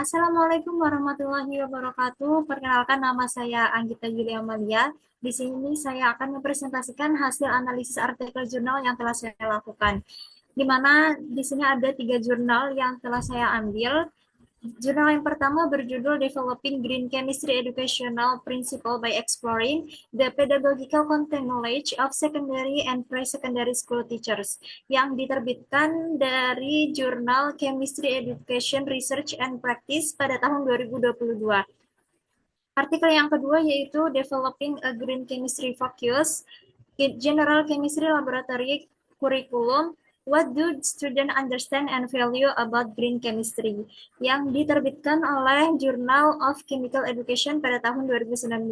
Assalamualaikum warahmatullahi wabarakatuh. Perkenalkan nama saya Anggita Yulia Malia. Di sini saya akan mempresentasikan hasil analisis artikel jurnal yang telah saya lakukan. Di mana di sini ada 3 jurnal yang telah saya ambil. Jurnal yang pertama berjudul Developing Green Chemistry Educational Principle by Exploring the Pedagogical Content Knowledge of Secondary and Pre-Secondary School Teachers yang diterbitkan dari Jurnal Chemistry Education Research and Practice pada tahun 2022. Artikel yang kedua yaitu Developing a Green Chemistry Focus General Chemistry Laboratory Curriculum, What do students understand and value about green chemistry? Yang diterbitkan oleh Journal of Chemical Education pada tahun 2019.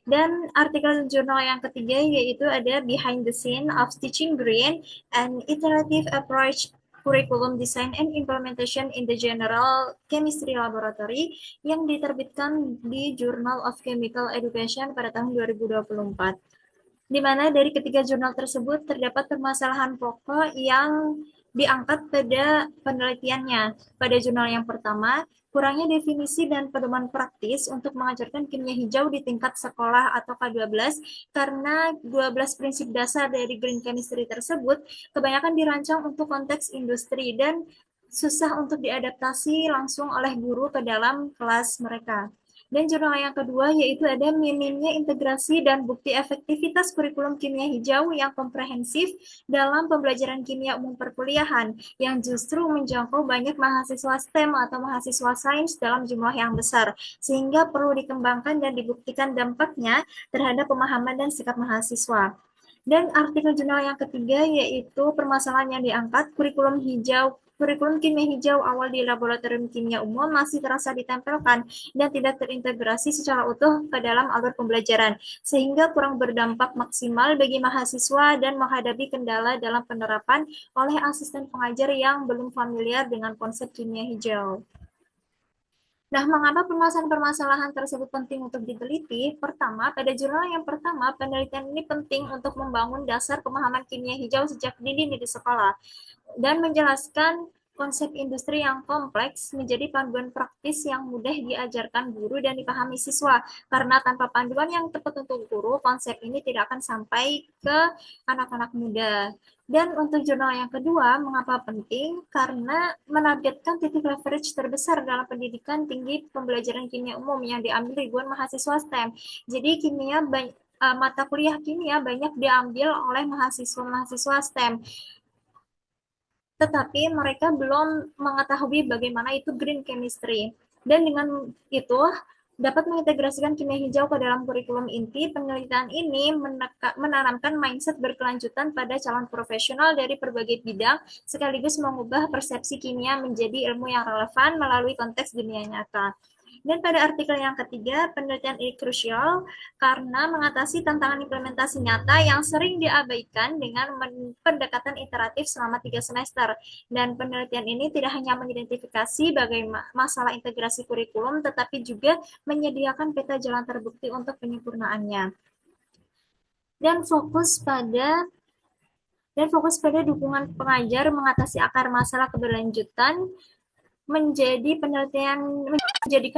Dan artikel jurnal yang ketiga yaitu ada Behind the Scene of Teaching Green and Iterative Approach Curriculum Design and Implementation in the General Chemistry Laboratory yang diterbitkan di Journal of Chemical Education pada tahun 2024, di mana dari ketiga jurnal tersebut terdapat permasalahan pokok yang diangkat pada penelitiannya. Pada jurnal yang pertama, kurangnya definisi dan pedoman praktis untuk mengajarkan kimia hijau di tingkat sekolah atau K12 karena 12 prinsip dasar dari green chemistry tersebut kebanyakan dirancang untuk konteks industri dan susah untuk diadaptasi langsung oleh guru ke dalam kelas mereka. Dan jurnal yang kedua yaitu ada minimnya integrasi dan bukti efektivitas kurikulum kimia hijau yang komprehensif dalam pembelajaran kimia umum perkuliahan yang justru menjangkau banyak mahasiswa STEM atau mahasiswa sains dalam jumlah yang besar, sehingga perlu dikembangkan dan dibuktikan dampaknya terhadap pemahaman dan sikap mahasiswa. Dan artikel jurnal yang ketiga yaitu permasalahan yang diangkat kurikulum kimia hijau awal di laboratorium kimia umum masih terasa ditempelkan dan tidak terintegrasi secara utuh ke dalam alur pembelajaran, sehingga kurang berdampak maksimal bagi mahasiswa dan menghadapi kendala dalam penerapan oleh asisten pengajar yang belum familiar dengan konsep kimia hijau. Nah, mengapa permasalahan-permasalahan tersebut penting untuk diteliti? Pertama, pada jurnal yang pertama, penelitian ini penting untuk membangun dasar pemahaman kimia hijau sejak dini di sekolah dan menjelaskan konsep industri yang kompleks menjadi panduan praktis yang mudah diajarkan guru dan dipahami siswa. Karena tanpa panduan yang tepat untuk guru, konsep ini tidak akan sampai ke anak-anak muda. Dan untuk jurnal yang kedua, mengapa penting? Karena menargetkan titik leverage terbesar dalam pendidikan tinggi pembelajaran kimia umum yang diambil ribuan mahasiswa STEM. Jadi mata kuliah kimia banyak diambil oleh mahasiswa-mahasiswa STEM, tetapi mereka belum mengetahui bagaimana itu green chemistry. Dan dengan itu, dapat mengintegrasikan kimia hijau ke dalam kurikulum inti, penelitian ini menanamkan mindset berkelanjutan pada calon profesional dari berbagai bidang, sekaligus mengubah persepsi kimia menjadi ilmu yang relevan melalui konteks dunia nyata. Dan pada artikel yang ketiga, penelitian ini krusial karena mengatasi tantangan implementasi nyata yang sering diabaikan dengan pendekatan iteratif selama 3 semester. Dan penelitian ini tidak hanya mengidentifikasi bagaimana masalah integrasi kurikulum, tetapi juga menyediakan peta jalan terbukti untuk penyempurnaannya. Dan fokus pada dukungan pengajar mengatasi akar masalah keberlanjutan menjadikan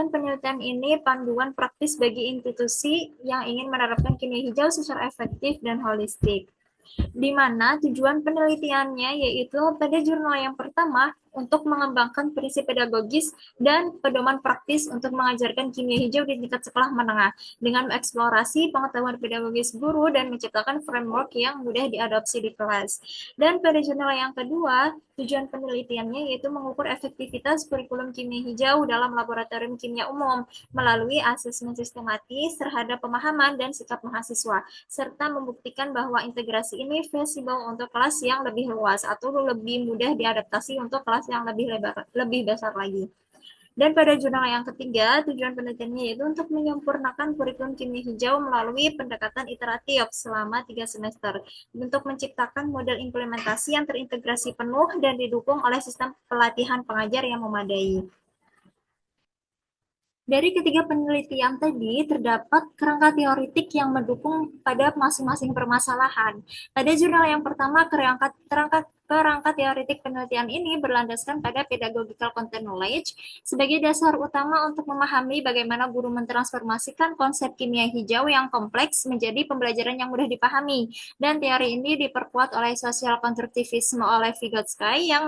penelitian ini panduan praktis bagi institusi yang ingin menerapkan kimia hijau secara efektif dan holistik, di mana tujuan penelitiannya yaitu pada jurnal yang pertama untuk mengembangkan prinsip pedagogis dan pedoman praktis untuk mengajarkan kimia hijau di tingkat sekolah menengah dengan mengeksplorasi pengetahuan pedagogis guru dan menciptakan framework yang mudah diadopsi di kelas. Dan pada jurnal yang kedua, tujuan penelitiannya yaitu mengukur efektivitas kurikulum kimia hijau dalam laboratorium kimia umum melalui asesmen sistematis terhadap pemahaman dan sikap mahasiswa, serta membuktikan bahwa integrasi ini feasible untuk kelas yang lebih luas atau lebih mudah diadaptasi untuk kelas yang lebih besar lagi. Dan pada jurnal yang ketiga, tujuan penelitiannya yaitu untuk menyempurnakan kurikulum kimia hijau melalui pendekatan iteratif selama 3 semester untuk menciptakan model implementasi yang terintegrasi penuh dan didukung oleh sistem pelatihan pengajar yang memadai. Dari ketiga penelitian tadi, terdapat kerangka teoritik yang mendukung pada masing-masing permasalahan. Pada jurnal yang pertama, kerangka Kerangka teoretik penelitian ini berlandaskan pada pedagogical content knowledge sebagai dasar utama untuk memahami bagaimana guru mentransformasikan konsep kimia hijau yang kompleks menjadi pembelajaran yang mudah dipahami. Dan teori ini diperkuat oleh sosial konstruktivisme oleh Vygotsky yang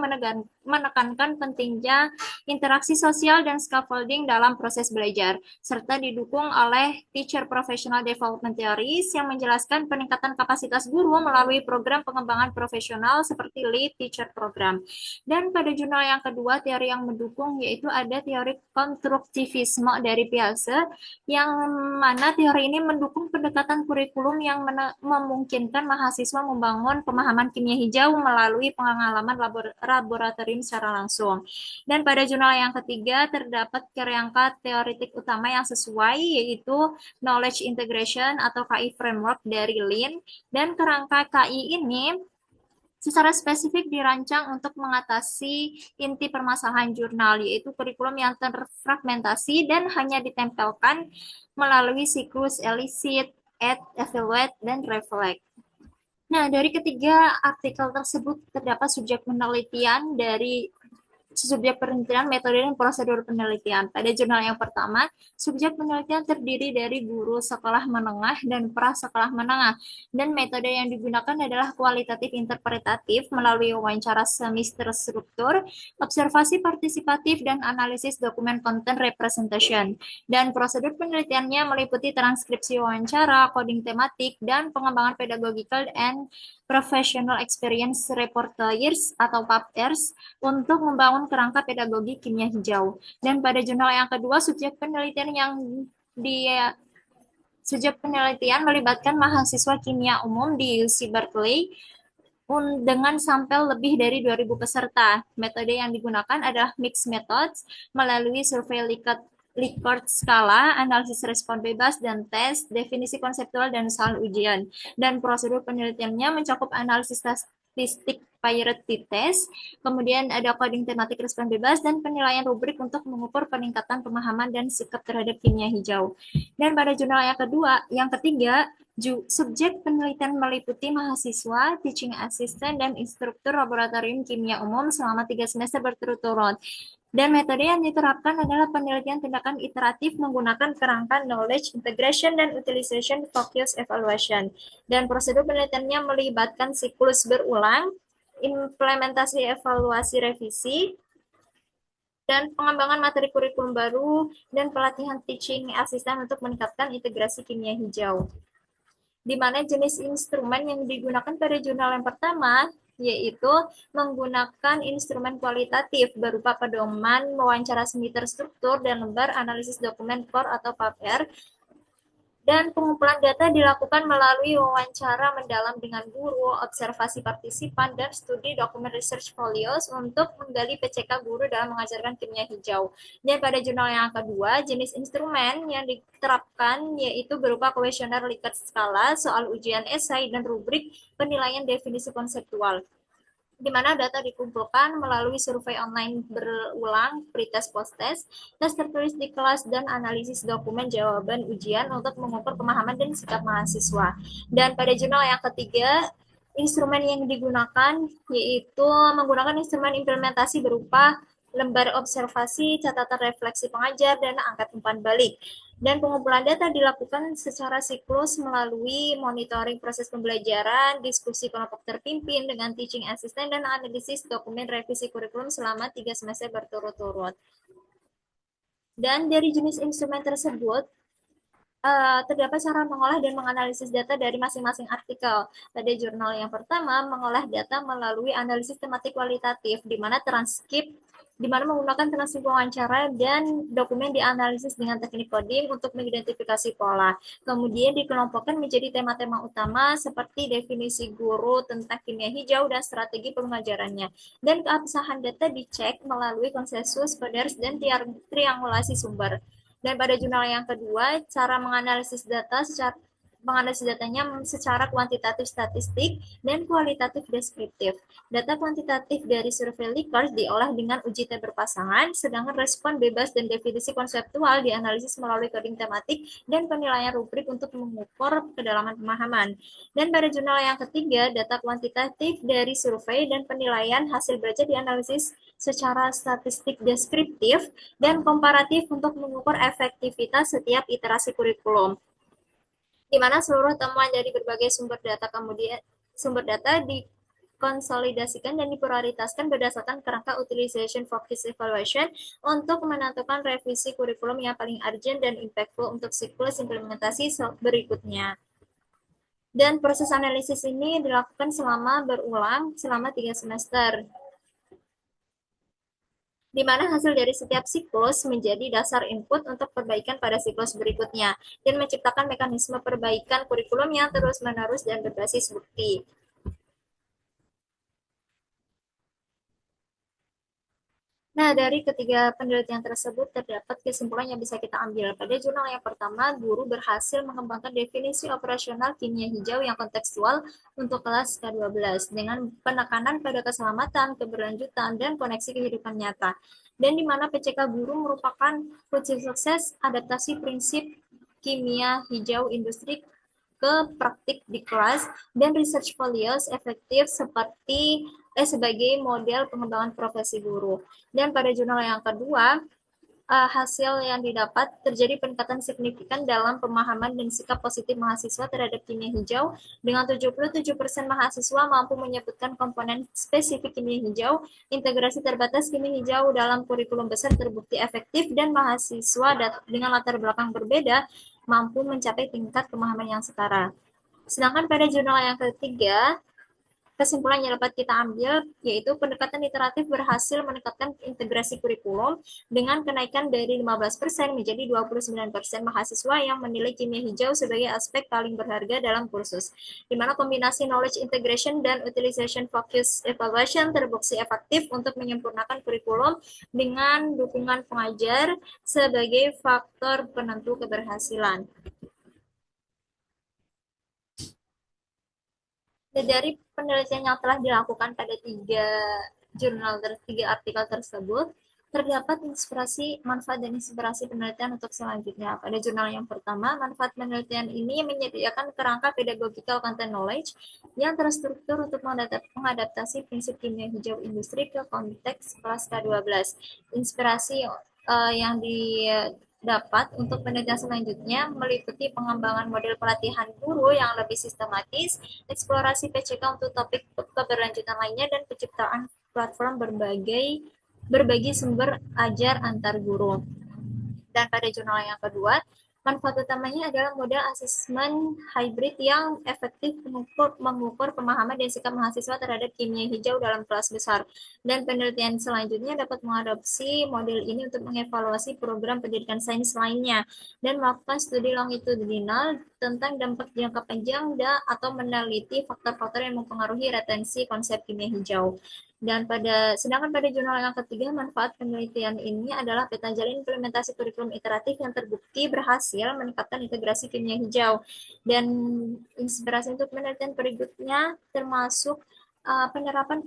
menekankan pentingnya interaksi sosial dan scaffolding dalam proses belajar, serta didukung oleh teacher professional development theories yang menjelaskan peningkatan kapasitas guru melalui program pengembangan profesional seperti Lead Teacher Program. Dan pada jurnal yang kedua, teori yang mendukung yaitu ada teori konstruktivisme dari Piaget, yang mana teori ini mendukung pendekatan kurikulum yang memungkinkan mahasiswa membangun pemahaman kimia hijau melalui pengalaman laboratorium secara langsung. Dan pada jurnal yang ketiga, terdapat kerangka teoretik utama yang sesuai, yaitu Knowledge Integration atau KI Framework dari Lin. Dan kerangka KI ini secara spesifik dirancang untuk mengatasi inti permasalahan jurnal, yaitu kurikulum yang terfragmentasi dan hanya ditempelkan melalui siklus elicit, add, evaluate, dan reflect. Nah, dari ketiga artikel tersebut terdapat subjek penelitian dari subjek penelitian, metode dan prosedur penelitian. Pada jurnal yang pertama, subjek penelitian terdiri dari guru sekolah menengah dan prasekolah menengah. Dan metode yang digunakan adalah kualitatif interpretatif melalui wawancara semi terstruktur, observasi partisipatif, dan analisis dokumen content representation. Dan prosedur penelitiannya meliputi transkripsi wawancara, coding tematik, dan pengembangan pedagogical and professional experience reporters atau PAPers untuk membangun kerangka pedagogi kimia hijau. Dan pada jurnal yang kedua, subjek penelitian melibatkan mahasiswa kimia umum di UC Berkeley dengan sampel lebih dari 2.000 peserta. Metode yang digunakan adalah mixed methods melalui survei Likert skala, analisis respon bebas dan tes, definisi konseptual dan soal ujian. Dan prosedur penelitiannya mencakup analisis statistik Peyote test, kemudian ada coding tematik respon bebas, dan penilaian rubrik untuk mengukur peningkatan pemahaman dan sikap terhadap kimia hijau. Dan pada jurnal yang ketiga, subjek penelitian meliputi mahasiswa, teaching assistant, dan instruktur laboratorium kimia umum selama 3 semester berturut-turut. Dan metode yang diterapkan adalah penelitian tindakan iteratif menggunakan kerangka knowledge integration dan utilization focus evaluation. Dan prosedur penelitiannya melibatkan siklus berulang, implementasi evaluasi revisi, dan pengembangan materi kurikulum baru, dan pelatihan teaching assistant untuk meningkatkan integrasi kimia hijau. Di mana jenis instrumen yang digunakan pada jurnal yang pertama yaitu menggunakan instrumen kualitatif berupa pedoman wawancara semi terstruktur dan lembar analisis dokumen core atau PAPR, dan pengumpulan data dilakukan melalui wawancara mendalam dengan guru, observasi partisipan, dan studi dokumen research folios untuk menggali PCK guru dalam mengajarkan kimia hijau. Dan pada jurnal yang kedua, jenis instrumen yang diterapkan yaitu berupa kuesioner Likert skala, soal ujian esai, dan rubrik penilaian definisi konseptual, di mana data dikumpulkan melalui survei online berulang, pretest post-test, tes tertulis di kelas, dan analisis dokumen jawaban ujian untuk mengukur pemahaman dan sikap mahasiswa. Dan pada jurnal yang ketiga, instrumen yang digunakan yaitu menggunakan instrumen implementasi berupa lembar observasi, catatan refleksi pengajar, dan angkat umpan balik. Dan pengumpulan data dilakukan secara siklus melalui monitoring proses pembelajaran, diskusi kelompok terpimpin dengan teaching assistant, dan analisis dokumen revisi kurikulum selama 3 semester berturut-turut. Dan dari jenis instrumen tersebut, terdapat cara mengolah dan menganalisis data dari masing-masing artikel. Pada jurnal yang pertama, mengolah data melalui analisis tematik kualitatif, di mana menggunakan transkrip wawancara dan dokumen dianalisis dengan teknik coding untuk mengidentifikasi pola. Kemudian dikelompokkan menjadi tema-tema utama seperti definisi guru tentang kimia hijau dan strategi pengajarannya. Dan keabsahan data dicek melalui konsensus, Poders, dan triangulasi sumber. Dan pada jurnal yang kedua, cara menganalisis data menganalisis datanya secara kuantitatif statistik dan kualitatif deskriptif. Data kuantitatif dari survei Likert diolah dengan uji T berpasangan, sedangkan respon bebas dan definisi konseptual dianalisis melalui coding tematik dan penilaian rubrik untuk mengukur kedalaman pemahaman. Dan pada jurnal yang ketiga, data kuantitatif dari survei dan penilaian hasil belajar dianalisis secara statistik deskriptif dan komparatif untuk mengukur efektivitas setiap iterasi kurikulum, di mana seluruh temuan dari berbagai sumber data dikonsolidasikan dan diprioritaskan berdasarkan kerangka utilization focused evaluation untuk menentukan revisi kurikulum yang paling urgent dan impactful untuk siklus implementasi berikutnya. Dan proses analisis ini dilakukan berulang selama 3 semester, di mana hasil dari setiap siklus menjadi dasar input untuk perbaikan pada siklus berikutnya, dan menciptakan mekanisme perbaikan kurikulum yang terus-menerus dan berbasis bukti. Nah, dari ketiga penelitian tersebut terdapat kesimpulan yang bisa kita ambil. Pada jurnal yang pertama, guru berhasil mengembangkan definisi operasional kimia hijau yang kontekstual untuk kelas K12 dengan penekanan pada keselamatan, keberlanjutan, dan koneksi kehidupan nyata. Dan di mana PCK guru merupakan kunci sukses adaptasi prinsip kimia hijau industri ke praktik di kelas, dan research values efektif sebagai model pengembangan profesi guru. Dan pada jurnal yang kedua, hasil yang didapat terjadi peningkatan signifikan dalam pemahaman dan sikap positif mahasiswa terhadap kimia hijau, dengan 77% mahasiswa mampu menyebutkan komponen spesifik kimia hijau, integrasi terbatas kimia hijau dalam kurikulum besar terbukti efektif, dan mahasiswa dengan latar belakang berbeda mampu mencapai tingkat pemahaman yang setara. Sedangkan pada jurnal yang ketiga, kesimpulan yang dapat kita ambil yaitu pendekatan iteratif berhasil meningkatkan integrasi kurikulum dengan kenaikan dari 15% menjadi 29% mahasiswa yang menilai kimia hijau sebagai aspek paling berharga dalam kursus, di mana kombinasi knowledge integration dan utilization focus evaluation terbukti efektif untuk menyempurnakan kurikulum dengan dukungan pengajar sebagai faktor penentu keberhasilan. Dari penelitian yang telah dilakukan pada tiga artikel tersebut, terdapat inspirasi, manfaat, dan inspirasi penelitian untuk selanjutnya. Pada jurnal yang pertama, manfaat penelitian ini menyediakan kerangka pedagogical content knowledge yang terstruktur untuk mengadaptasi prinsip kimia hijau industri ke konteks kelas K12. Inspirasi yang dapat untuk penelitian selanjutnya meliputi pengembangan model pelatihan guru yang lebih sistematis, eksplorasi PCK untuk topik keberlanjutan lainnya, dan penciptaan platform berbagi sumber ajar antar guru. Dan pada jurnal yang kedua, manfaat utamanya adalah model asesmen hybrid yang efektif mengukur pemahaman dan sikap mahasiswa terhadap kimia hijau dalam kelas besar. Dan penelitian selanjutnya dapat mengadopsi model ini untuk mengevaluasi program pendidikan sains lainnya dan melakukan studi longitudinal tentang dampak jangka panjang atau meneliti faktor-faktor yang mempengaruhi retensi konsep kimia hijau. Dan sedangkan pada jurnal yang ketiga, manfaat penelitian ini adalah peta jalan implementasi kurikulum iteratif yang terbukti berhasil meningkatkan integrasi kimia hijau. Dan inspirasi untuk penelitian berikutnya termasuk penerapan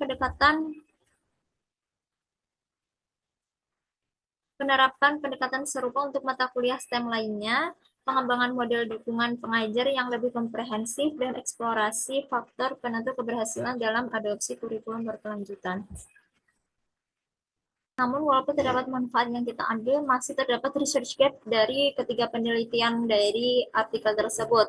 pendekatan serupa untuk mata kuliah STEM lainnya, pengembangan model dukungan pengajar yang lebih komprehensif, dan eksplorasi faktor penentu keberhasilan dalam adopsi kurikulum berkelanjutan. Namun, walaupun terdapat manfaat yang kita ambil, masih terdapat research gap dari ketiga penelitian dari artikel tersebut.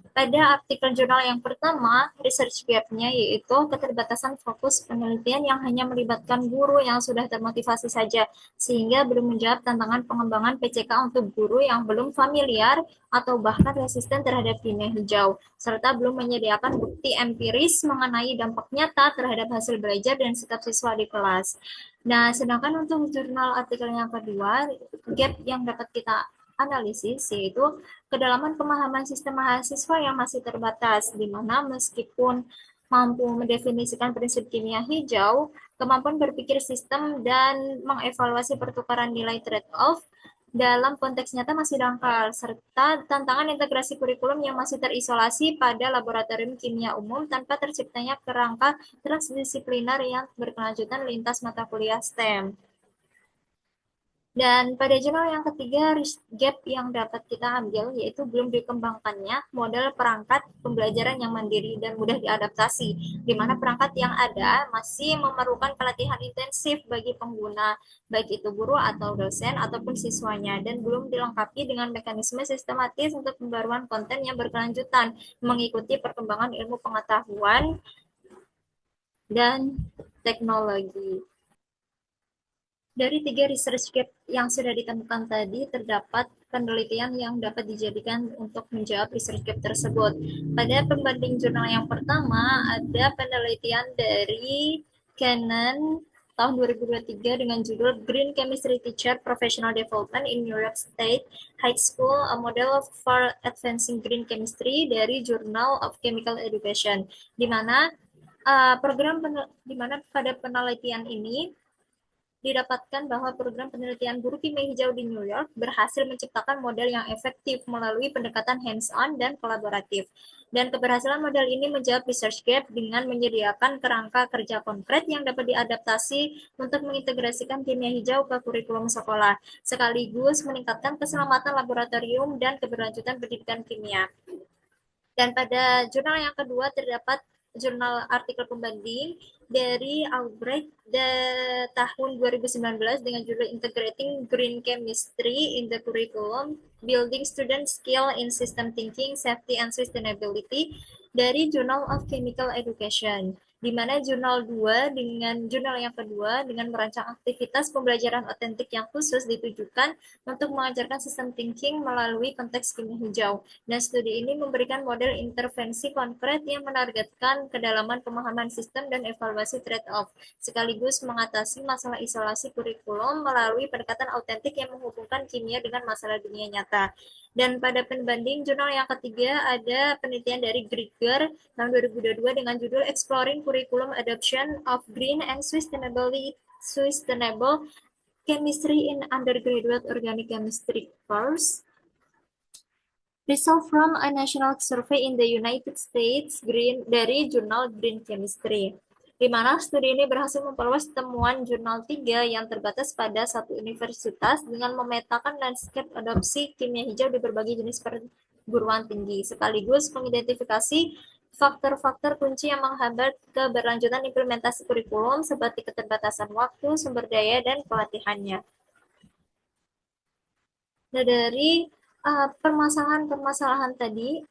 Pada artikel jurnal yang pertama, research gap-nya yaitu keterbatasan fokus penelitian yang hanya melibatkan guru yang sudah termotivasi saja, sehingga belum menjawab tantangan pengembangan PCK untuk guru yang belum familiar atau bahkan resisten terhadap kimia hijau, serta belum menyediakan bukti empiris mengenai dampak nyata terhadap hasil belajar dan sikap siswa di kelas. Nah, sedangkan untuk jurnal artikel yang kedua, gap yang dapat kita analisis yaitu kedalaman pemahaman sistem mahasiswa yang masih terbatas, di mana meskipun mampu mendefinisikan prinsip kimia hijau, kemampuan berpikir sistem dan mengevaluasi pertukaran nilai trade-off dalam konteks nyata masih dangkal, serta tantangan integrasi kurikulum yang masih terisolasi pada laboratorium kimia umum tanpa terciptanya kerangka transdisipliner yang berkelanjutan lintas mata kuliah STEM. Dan pada jurnal yang ketiga, risk gap yang dapat kita ambil yaitu belum dikembangkannya model perangkat pembelajaran yang mandiri dan mudah diadaptasi, di mana perangkat yang ada masih memerlukan pelatihan intensif bagi pengguna, baik itu guru atau dosen ataupun siswanya, dan belum dilengkapi dengan mekanisme sistematis untuk pembaruan konten yang berkelanjutan, mengikuti perkembangan ilmu pengetahuan dan teknologi. Dari tiga research gap yang sudah ditemukan tadi, terdapat penelitian yang dapat dijadikan untuk menjawab research gap tersebut. Pada pembanding jurnal yang pertama, ada penelitian dari Canon tahun 2023 dengan judul Green Chemistry Teacher Professional Development in New York State High School, a Model for Advancing Green Chemistry dari Journal of Chemical Education, di mana pada penelitian ini didapatkan bahwa program penelitian guru kimia hijau di New York berhasil menciptakan model yang efektif melalui pendekatan hands-on dan kolaboratif. Dan keberhasilan model ini menjawab research gap dengan menyediakan kerangka kerja konkret yang dapat diadaptasi untuk mengintegrasikan kimia hijau ke kurikulum sekolah, sekaligus meningkatkan keselamatan laboratorium dan keberlanjutan pendidikan kimia. Dan pada jurnal yang kedua terdapat jurnal artikel pembanding dari Albrecht tahun 2019 dengan judul Integrating Green Chemistry in the Curriculum, Building Student Skill in System Thinking, Safety and Sustainability dari Journal of Chemical Education, di mana jurnal yang kedua dengan merancang aktivitas pembelajaran otentik yang khusus ditujukan untuk mengajarkan sistem thinking melalui konteks kimia hijau. Dan studi ini memberikan model intervensi konkret yang menargetkan kedalaman pemahaman sistem dan evaluasi trade-off, sekaligus mengatasi masalah isolasi kurikulum melalui pendekatan autentik yang menghubungkan kimia dengan masalah dunia nyata. Dan pada pembanding jurnal yang ketiga ada penelitian dari Grieger tahun 2022 dengan judul Exploring Curriculum Adoption of Green and Sustainable Chemistry in Undergraduate Organic Chemistry Course. Result from a national survey in the United States dari jurnal Green Chemistry, di mana studi ini berhasil memperluas temuan jurnal 3 yang terbatas pada satu universitas dengan memetakan landscape adopsi kimia hijau di berbagai jenis perguruan tinggi, sekaligus mengidentifikasi faktor-faktor kunci yang menghambat keberlanjutan implementasi kurikulum seperti keterbatasan waktu, sumber daya, dan pelatihannya. Nah, dari permasalahan-permasalahan tadi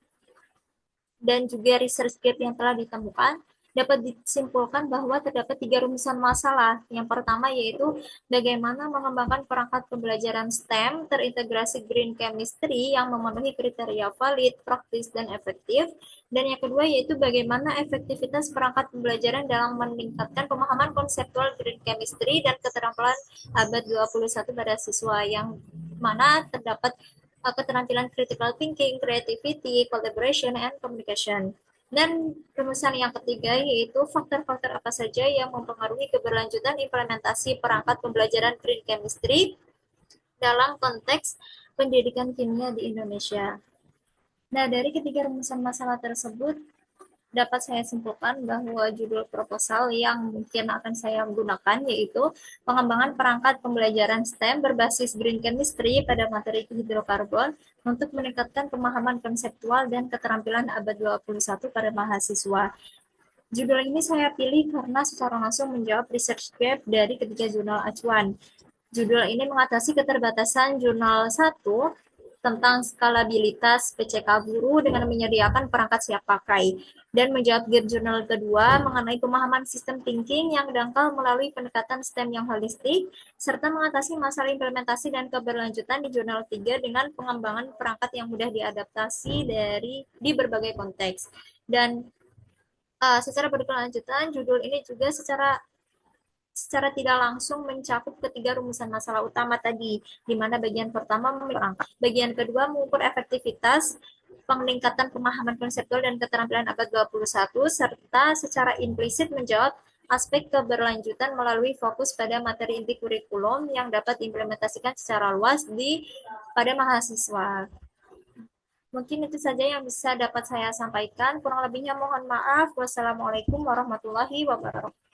dan juga research gap yang telah ditemukan, dapat disimpulkan bahwa terdapat 3 rumusan masalah. Yang pertama yaitu bagaimana mengembangkan perangkat pembelajaran STEM terintegrasi green chemistry yang memenuhi kriteria valid, praktis, dan efektif. Dan yang kedua yaitu bagaimana efektivitas perangkat pembelajaran dalam meningkatkan pemahaman konseptual green chemistry dan keterampilan abad 21 pada siswa, yang mana terdapat keterampilan critical thinking, creativity, collaboration, and communication. Dan rumusan yang ketiga yaitu faktor-faktor apa saja yang mempengaruhi keberlanjutan implementasi perangkat pembelajaran green chemistry dalam konteks pendidikan kimia di Indonesia. Nah, dari ketiga rumusan masalah tersebut, dapat saya simpulkan bahwa judul proposal yang mungkin akan saya gunakan yaitu pengembangan perangkat pembelajaran STEM berbasis green chemistry pada materi hidrokarbon untuk meningkatkan pemahaman konseptual dan keterampilan abad 21 pada mahasiswa. Judul ini saya pilih karena secara langsung menjawab research gap dari ketiga jurnal acuan. Judul ini mengatasi keterbatasan jurnal 1 tentang skalabilitas PCK guru dengan menyediakan perangkat siap pakai, dan menjawab gap jurnal kedua mengenai pemahaman sistem thinking yang dangkal melalui pendekatan STEM yang holistik, serta mengatasi masalah implementasi dan keberlanjutan di jurnal 3 dengan pengembangan perangkat yang mudah diadaptasi di berbagai konteks. Dan secara berkelanjutan, judul ini juga secara tidak langsung mencakup ketiga rumusan masalah utama tadi, di mana bagian pertama merangkai, bagian kedua mengukur efektivitas peningkatan pemahaman konseptual dan keterampilan abad 21, serta secara implisit menjawab aspek keberlanjutan melalui fokus pada materi inti kurikulum yang dapat diimplementasikan secara luas pada mahasiswa. Mungkin itu saja yang bisa dapat saya sampaikan. Kurang lebihnya mohon maaf. Wassalamualaikum warahmatullahi wabarakatuh.